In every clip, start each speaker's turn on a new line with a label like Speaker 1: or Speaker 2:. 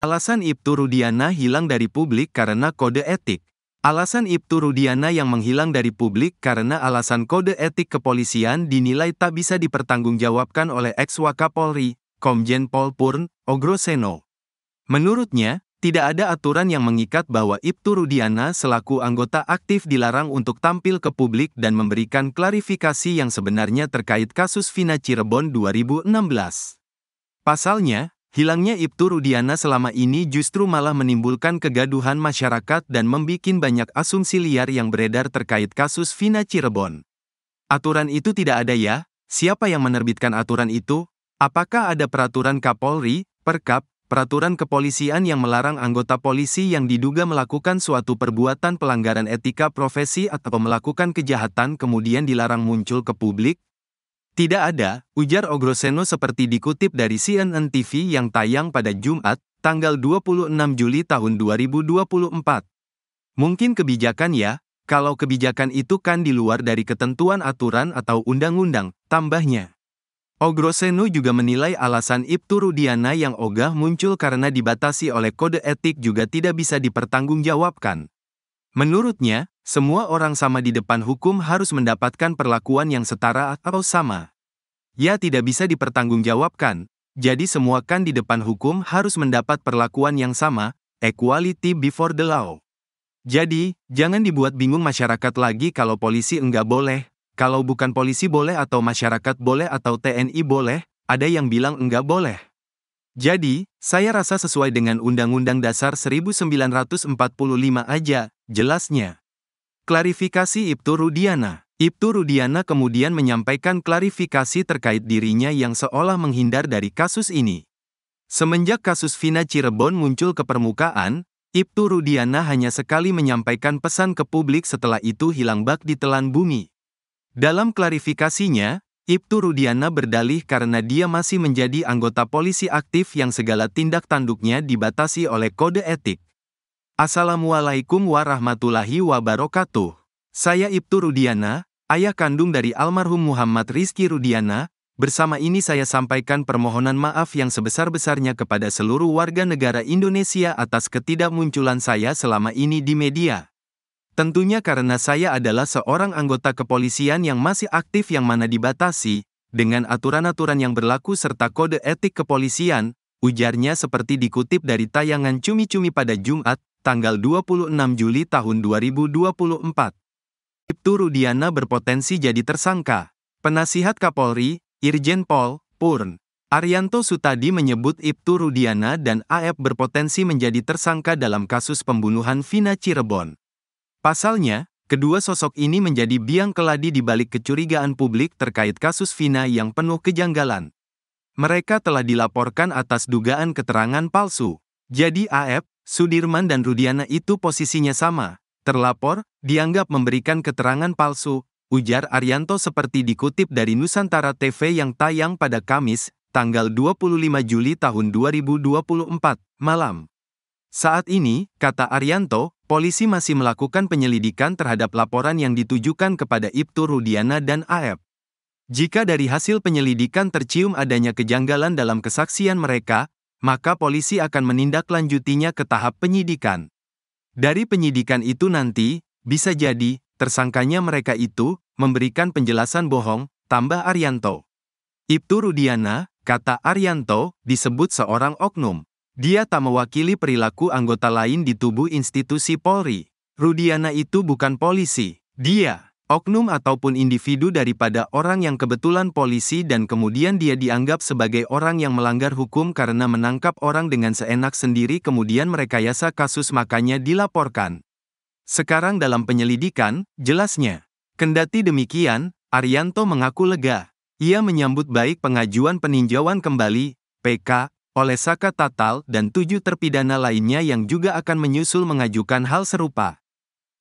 Speaker 1: Alasan Ibtu Rudiana hilang dari publik karena kode etik. Alasan Ibtu Rudiana yang menghilang dari publik karena alasan kode etik kepolisian dinilai tak bisa dipertanggungjawabkan oleh ex-Wakapolri, Komjen Pol Purn Ogroseno. Menurutnya, tidak ada aturan yang mengikat bahwa Ibtu Rudiana selaku anggota aktif dilarang untuk tampil ke publik dan memberikan klarifikasi yang sebenarnya terkait kasus Vina Cirebon 2016. Pasalnya, hilangnya Ibtu Rudiana selama ini justru malah menimbulkan kegaduhan masyarakat dan membuat banyak asumsi liar yang beredar terkait kasus Vina Cirebon. Aturan itu tidak ada ya? Siapa yang menerbitkan aturan itu? Apakah ada peraturan Kapolri, Perkap, peraturan kepolisian yang melarang anggota polisi yang diduga melakukan suatu perbuatan pelanggaran etika profesi atau melakukan kejahatan kemudian dilarang muncul ke publik? Tidak ada, ujar Ogroseno seperti dikutip dari CNN TV yang tayang pada Jumat, tanggal 26 Juli tahun 2024. Mungkin kebijakan ya, kalau kebijakan itu kan di luar dari ketentuan aturan atau undang-undang, tambahnya. Ogroseno juga menilai alasan Ibtu Rudiana yang ogah muncul karena dibatasi oleh kode etik juga tidak bisa dipertanggungjawabkan. Menurutnya, semua orang sama di depan hukum harus mendapatkan perlakuan yang setara atau sama. Ya tidak bisa dipertanggungjawabkan, jadi semua kan di depan hukum harus mendapat perlakuan yang sama, equality before the law. Jadi, jangan dibuat bingung masyarakat lagi kalau polisi enggak boleh. Kalau bukan polisi boleh atau masyarakat boleh atau TNI boleh, ada yang bilang enggak boleh. Jadi, saya rasa sesuai dengan Undang-Undang Dasar 1945 aja, jelasnya. Klarifikasi Ibtu Rudiana. Ibtu Rudiana kemudian menyampaikan klarifikasi terkait dirinya yang seolah menghindar dari kasus ini. Semenjak kasus Vina Cirebon muncul ke permukaan, Ibtu Rudiana hanya sekali menyampaikan pesan ke publik setelah itu hilang bak di telan bumi. Dalam klarifikasinya, Ibtu Rudiana berdalih karena dia masih menjadi anggota polisi aktif yang segala tindak tanduknya dibatasi oleh kode etik. Assalamualaikum warahmatullahi wabarakatuh. Saya Ibtu Rudiana, ayah kandung dari almarhum Muhammad Rizky Rudiana. Bersama ini saya sampaikan permohonan maaf yang sebesar-besarnya kepada seluruh warga negara Indonesia atas ketidakmunculan saya selama ini di media. Tentunya karena saya adalah seorang anggota kepolisian yang masih aktif yang mana dibatasi, dengan aturan-aturan yang berlaku serta kode etik kepolisian, ujarnya seperti dikutip dari tayangan Cumi-Cumi pada Jumat, tanggal 26 Juli tahun 2024. Ibtu Rudiana berpotensi jadi tersangka. Penasihat Kapolri, Irjen Pol Purn Arianto Sutadi menyebut Ibtu Rudiana dan AF berpotensi menjadi tersangka dalam kasus pembunuhan Vina Cirebon. Pasalnya, kedua sosok ini menjadi biang keladi di balik kecurigaan publik terkait kasus Vina yang penuh kejanggalan. Mereka telah dilaporkan atas dugaan keterangan palsu. Jadi AF, Sudirman dan Rudiana itu posisinya sama. Terlapor, dianggap memberikan keterangan palsu, ujar Arianto seperti dikutip dari Nusantara TV yang tayang pada Kamis, tanggal 25 Juli tahun 2024, malam. Saat ini, kata Arianto, polisi masih melakukan penyelidikan terhadap laporan yang ditujukan kepada Ibtu Rudiana dan AF. Jika dari hasil penyelidikan tercium adanya kejanggalan dalam kesaksian mereka, maka polisi akan menindaklanjutinya ke tahap penyidikan. Dari penyidikan itu nanti, bisa jadi, tersangkanya mereka itu, memberikan penjelasan bohong, tambah Arianto. Ibtu Rudiana, kata Arianto, disebut seorang oknum. Dia tak mewakili perilaku anggota lain di tubuh institusi Polri. Rudiana itu bukan polisi. Dia, oknum ataupun individu daripada orang yang kebetulan polisi dan kemudian dia dianggap sebagai orang yang melanggar hukum karena menangkap orang dengan seenak sendiri kemudian merekayasa kasus makanya dilaporkan. Sekarang dalam penyelidikan, jelasnya. Kendati demikian, Arianto mengaku lega. Ia menyambut baik pengajuan peninjauan kembali, PK, oleh Saka Tatal dan 7 terpidana lainnya yang juga akan menyusul mengajukan hal serupa.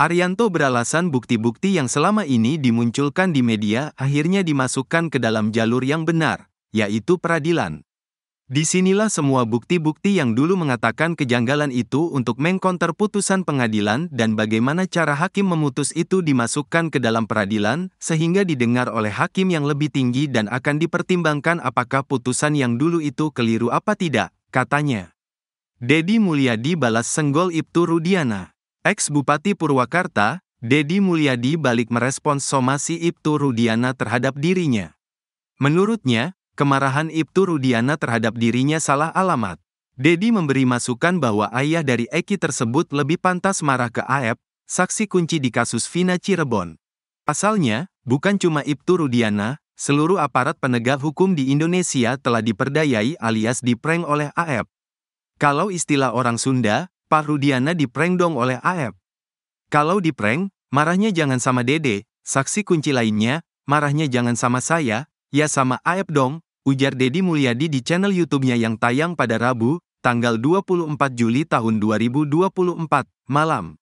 Speaker 1: Arianto beralasan bukti-bukti yang selama ini dimunculkan di media akhirnya dimasukkan ke dalam jalur yang benar, yaitu peradilan. Disinilah semua bukti-bukti yang dulu mengatakan kejanggalan itu untuk mengkonter putusan pengadilan dan bagaimana cara hakim memutus itu dimasukkan ke dalam peradilan, sehingga didengar oleh hakim yang lebih tinggi dan akan dipertimbangkan apakah putusan yang dulu itu keliru apa tidak, katanya. Deddy Mulyadi balas senggol Ibtu Rudiana. Ex-Bupati Purwakarta, Deddy Mulyadi balik merespons somasi Ibtu Rudiana terhadap dirinya. Menurutnya, kemarahan Ibtu Rudiana terhadap dirinya salah alamat. Deddy memberi masukan bahwa ayah dari Eki tersebut lebih pantas marah ke AEP, saksi kunci di kasus Vina Cirebon. Pasalnya, bukan cuma Ibtu Rudiana, seluruh aparat penegak hukum di Indonesia telah diperdayai alias diprank oleh AEP. Kalau istilah orang Sunda, Pak Rudiana diprank dong oleh AEP. Kalau diprank, marahnya jangan sama Dede, saksi kunci lainnya, marahnya jangan sama saya, ya sama AEP dong, ujar Deddy Mulyadi di channel YouTube-nya yang tayang pada Rabu, tanggal 24 Juli tahun 2024, malam.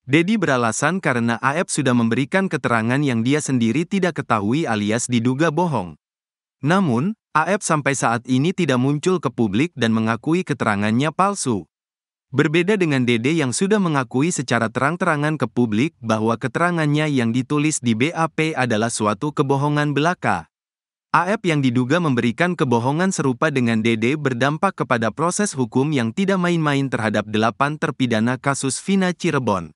Speaker 1: Deddy beralasan karena AEP sudah memberikan keterangan yang dia sendiri tidak ketahui alias diduga bohong. Namun, AEP sampai saat ini tidak muncul ke publik dan mengakui keterangannya palsu. Berbeda dengan Dede yang sudah mengakui secara terang-terangan ke publik bahwa keterangannya yang ditulis di BAP adalah suatu kebohongan belaka. AEP yang diduga memberikan kebohongan serupa dengan Dede berdampak kepada proses hukum yang tidak main-main terhadap 8 terpidana kasus Vina Cirebon.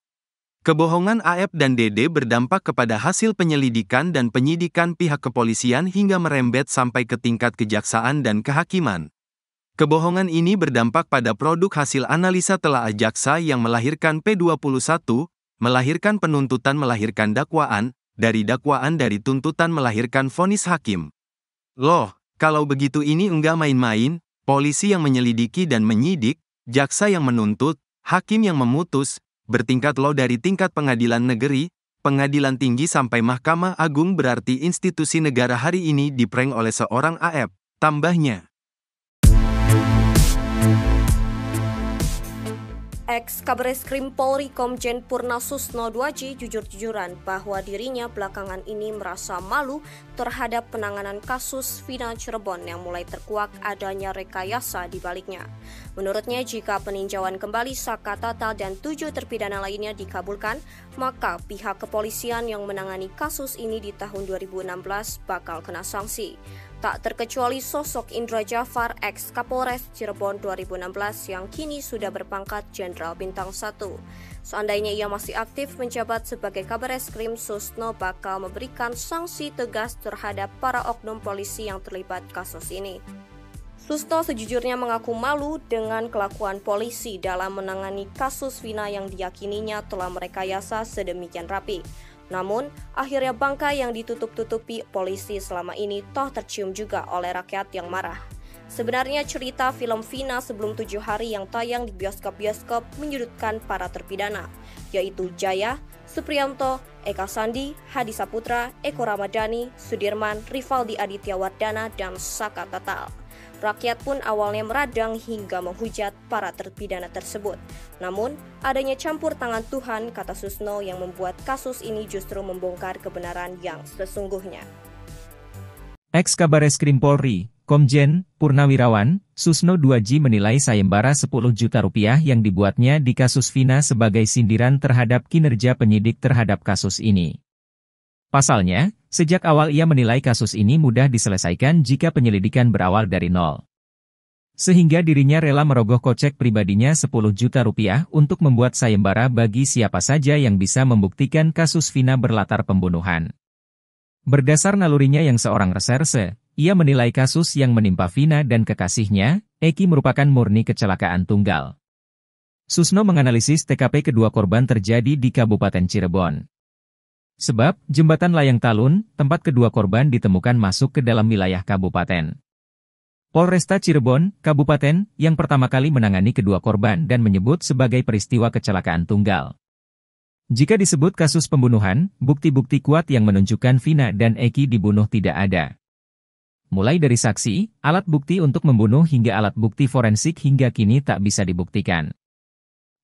Speaker 1: Kebohongan AEP dan Dede berdampak kepada hasil penyelidikan dan penyidikan pihak kepolisian hingga merembet sampai ke tingkat kejaksaan dan kehakiman. Kebohongan ini berdampak pada produk hasil analisa telaah jaksa yang melahirkan P21, melahirkan penuntutan melahirkan dakwaan, dari tuntutan melahirkan vonis hakim. Loh, kalau begitu ini enggak main-main, polisi yang menyelidiki dan menyidik, jaksa yang menuntut, hakim yang memutus, bertingkat loh dari tingkat pengadilan negeri, pengadilan tinggi sampai Mahkamah Agung berarti institusi negara hari ini diprank oleh seorang AEP, tambahnya.
Speaker 2: Ex-Kabareskrim Polri Komjen Purna Susno 2J jujur-jujuran bahwa dirinya belakangan ini merasa malu terhadap penanganan kasus Vina Cirebon yang mulai terkuak adanya rekayasa di baliknya. Menurutnya, jika peninjauan kembali Saka Tatal dan 7 terpidana lainnya dikabulkan, maka pihak kepolisian yang menangani kasus ini di tahun 2016 bakal kena sanksi. Tak terkecuali sosok Indra Jafar, ex-Kapolres Cirebon 2016 yang kini sudah berpangkat Jenderal Bintang 1. Seandainya ia masih aktif menjabat sebagai Kabareskrim, Susno bakal memberikan sanksi tegas terhadap para oknum polisi yang terlibat kasus ini. Susno sejujurnya mengaku malu dengan kelakuan polisi dalam menangani kasus Vina yang diyakininya telah merekayasa sedemikian rapi. Namun, akhirnya bangkai yang ditutup-tutupi polisi selama ini toh tercium juga oleh rakyat yang marah. Sebenarnya cerita film Vina sebelum 7 hari yang tayang di bioskop-bioskop menyudutkan para terpidana, yaitu Jaya, Supriyanto, Eka Sandi, Hadi Saputra, Eko Ramadhani, Sudirman, Rivaldi Aditya Wardana, dan Saka Tatal. Rakyat pun awalnya meradang hingga menghujat para terpidana tersebut. Namun, adanya campur tangan Tuhan, kata Susno, yang membuat kasus ini justru membongkar kebenaran yang sesungguhnya.
Speaker 3: Ex-Kabareskrim Polri, Komjen Purnawirawan Susno 2J menilai sayembara 10 juta rupiah yang dibuatnya di kasus Vina sebagai sindiran terhadap kinerja penyidik terhadap kasus ini. Pasalnya, sejak awal ia menilai kasus ini mudah diselesaikan jika penyelidikan berawal dari nol. Sehingga dirinya rela merogoh kocek pribadinya 10 juta rupiah untuk membuat sayembara bagi siapa saja yang bisa membuktikan kasus Vina berlatar pembunuhan. Berdasar nalurinya yang seorang reserse, ia menilai kasus yang menimpa Vina dan kekasihnya, Eki merupakan murni kecelakaan tunggal. Susno menganalisis TKP kedua korban terjadi di Kabupaten Cirebon. Sebab, jembatan Layang Talun, tempat kedua korban ditemukan masuk ke dalam wilayah kabupaten. Polresta Cirebon, kabupaten, yang pertama kali menangani kedua korban dan menyebut sebagai peristiwa kecelakaan tunggal. Jika disebut kasus pembunuhan, bukti-bukti kuat yang menunjukkan Vina dan Eki dibunuh tidak ada. Mulai dari saksi, alat bukti untuk membunuh hingga alat bukti forensik hingga kini tak bisa dibuktikan.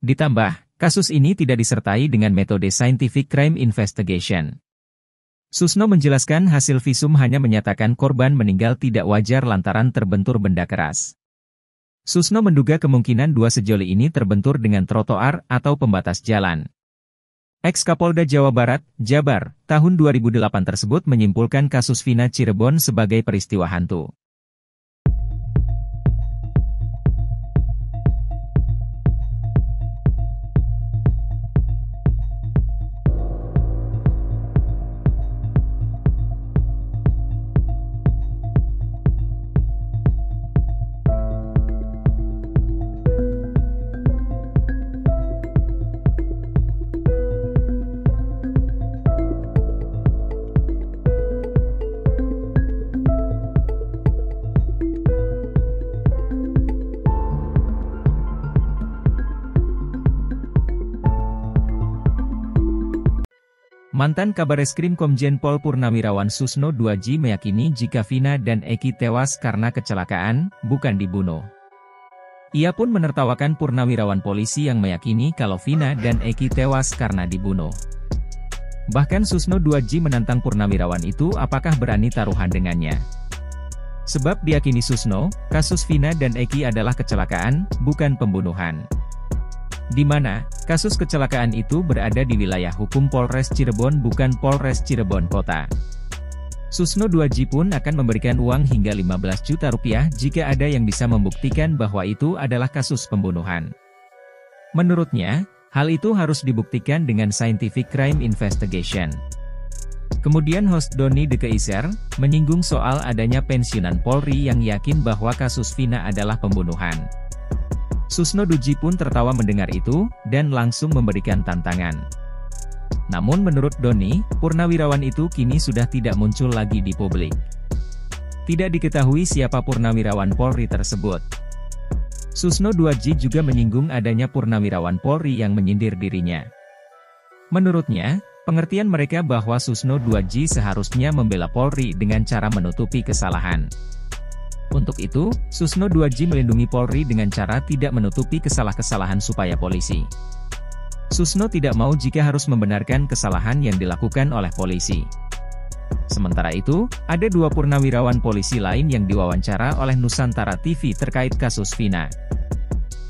Speaker 3: Ditambah, kasus ini tidak disertai dengan metode scientific crime investigation. Susno menjelaskan hasil visum hanya menyatakan korban meninggal tidak wajar lantaran terbentur benda keras. Susno menduga kemungkinan dua sejoli ini terbentur dengan trotoar atau pembatas jalan. Ex-Kapolda Jawa Barat, Jabar, tahun 2008 tersebut menyimpulkan kasus Vina Cirebon sebagai peristiwa hantu. Mantan Kabareskrim Komjen Pol Purnawirawan Susno 2J meyakini jika Vina dan Eki tewas karena kecelakaan, bukan dibunuh. Ia pun menertawakan purnawirawan polisi yang meyakini kalau Vina dan Eki tewas karena dibunuh. Bahkan Susno 2J menantang purnawirawan itu apakah berani taruhan dengannya. Sebab diyakini Susno, kasus Vina dan Eki adalah kecelakaan, bukan pembunuhan. Di mana, kasus kecelakaan itu berada di wilayah hukum Polres Cirebon bukan Polres Cirebon Kota. Susno 2J pun akan memberikan uang hingga 15 juta rupiah jika ada yang bisa membuktikan bahwa itu adalah kasus pembunuhan. Menurutnya, hal itu harus dibuktikan dengan scientific crime investigation. Kemudian host Doni De Keiser, menyinggung soal adanya pensiunan Polri yang yakin bahwa kasus Vina adalah pembunuhan. Susno 2J pun tertawa mendengar itu, dan langsung memberikan tantangan. Namun menurut Doni, purnawirawan itu kini sudah tidak muncul lagi di publik. Tidak diketahui siapa purnawirawan Polri tersebut. Susno 2J juga menyinggung adanya purnawirawan Polri yang menyindir dirinya. Menurutnya, pengertian mereka bahwa Susno 2J seharusnya membela Polri dengan cara menutupi kesalahan. Untuk itu, Susno 2J melindungi Polri dengan cara tidak menutupi kesalahan-kesalahan supaya polisi. Susno tidak mau jika harus membenarkan kesalahan yang dilakukan oleh polisi. Sementara itu, ada dua purnawirawan polisi lain yang diwawancara oleh Nusantara TV terkait kasus Vina.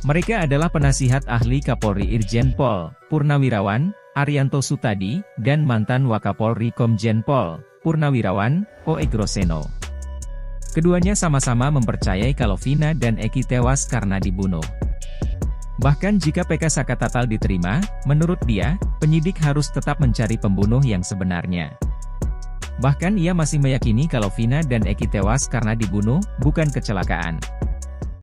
Speaker 3: Mereka adalah penasihat ahli Kapolri Irjen Pol, Purnawirawan, Arianto Sutadi, dan mantan Wakapolri Komjen Pol, Purnawirawan, O.E. Groseno. Keduanya sama-sama mempercayai kalau Vina dan Eki tewas karena dibunuh. Bahkan jika PK Sakatatal diterima, menurut dia, penyidik harus tetap mencari pembunuh yang sebenarnya. Bahkan ia masih meyakini kalau Vina dan Eki tewas karena dibunuh, bukan kecelakaan.